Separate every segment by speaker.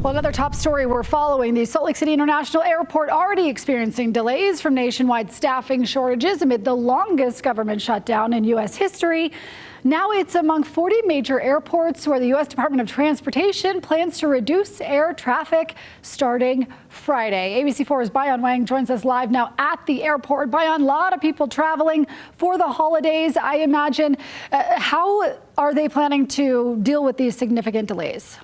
Speaker 1: Well, another top story we're following, the Salt Lake City International Airport already experiencing delays from nationwide staffing shortages amid the longest government shutdown in U.S. history. Now it's among 40 major airports where the U.S. Department of Transportation plans to reduce air traffic starting Friday. ABC4's Bayan Wang joins us live now at the airport. Bayan, a lot of people traveling for the holidays, I imagine. How are they planning to deal with these significant delays?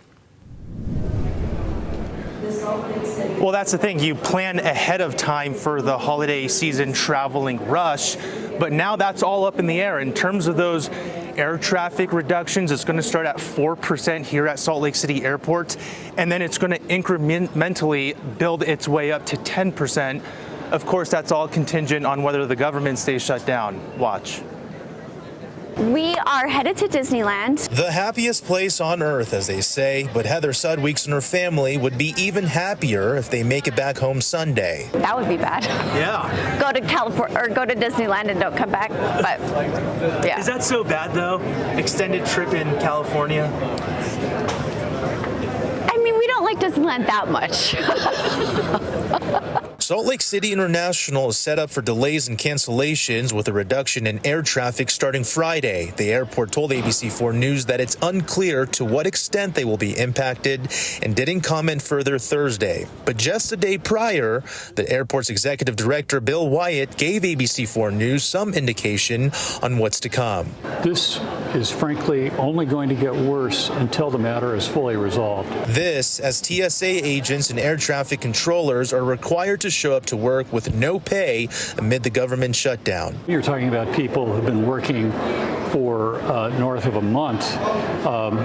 Speaker 2: Well, that's the thing. You plan ahead of time for the holiday season traveling rush, but now that's all up in the air. In terms of those air traffic reductions, it's going to start at 4% here at Salt Lake City Airport, and then it's going to incrementally build its way up to 10%. Of course, that's all contingent on whether the government stays shut down. Watch.
Speaker 3: We are headed to Disneyland.
Speaker 4: The happiest place on earth, as they say, but Heather Sudweeks and her family would be even happier if they make it back home Sunday.
Speaker 3: That would be bad.
Speaker 2: Yeah.
Speaker 3: Go to California or go to Disneyland and don't come back. But yeah.
Speaker 2: Is that so bad though? Extended trip in California?
Speaker 3: I mean, we don't like Disneyland that much.
Speaker 4: Salt Lake City International is set up for delays and cancellations with a reduction in air traffic starting Friday. The airport told ABC4 News that it's unclear to what extent they will be impacted and didn't comment further Thursday. But just a day prior, the airport's executive director, Bill Wyatt, gave ABC4 News some indication on what's to come.
Speaker 5: This is frankly only going to get worse until the matter is fully resolved.
Speaker 4: This, as TSA agents and air traffic controllers are required to show up to work with no pay amid the government shutdown.
Speaker 5: You're talking about people who've been working for north of a month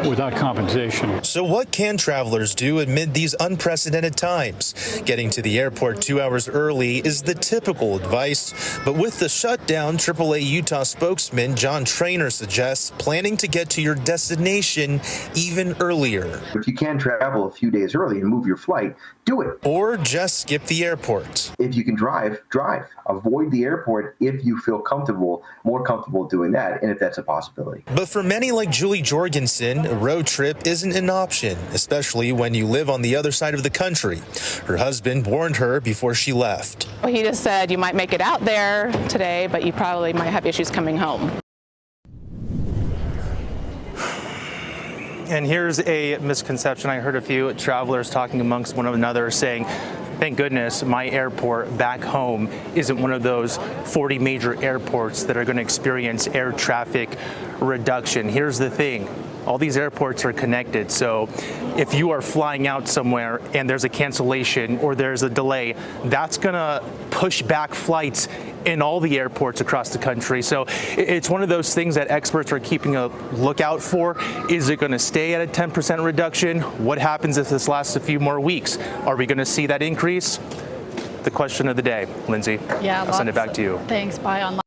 Speaker 5: without compensation. So what can travelers do amid these unprecedented times? Getting to the airport 2 hours early is the typical advice, but with the shutdown, AAA Utah spokesman John Trainer suggests planning to get to your destination even earlier.
Speaker 6: If you can travel a few days early and move your flight, do it.
Speaker 4: Or just skip the airport.
Speaker 6: If you can drive, drive. Avoid the airport if you feel comfortable, more comfortable doing that, and if that's a possibility.
Speaker 4: But for many like Julie Jorgensen, a road trip isn't an option, especially when you live on the other side of the country. Her husband warned her before she left.
Speaker 7: Well, he just said you might make it out there today, but you probably might have issues coming home.
Speaker 2: And here's a misconception. I heard a few travelers talking amongst one another saying, thank goodness my airport back home isn't one of those 40 major airports that are going to experience air traffic reduction. Here's the thing. All these airports are connected, so if you are flying out somewhere and there's a cancellation or there's a delay, that's gonna push back flights in all the airports across the country. So it's one of those things that experts are keeping a lookout for. Is it gonna stay at a 10% reduction? What happens if this lasts a few more weeks? Are we gonna see that increase? The question of the day, Lindsay.
Speaker 1: Yeah,
Speaker 2: I'll send it back to you.
Speaker 1: Thanks, Bayan.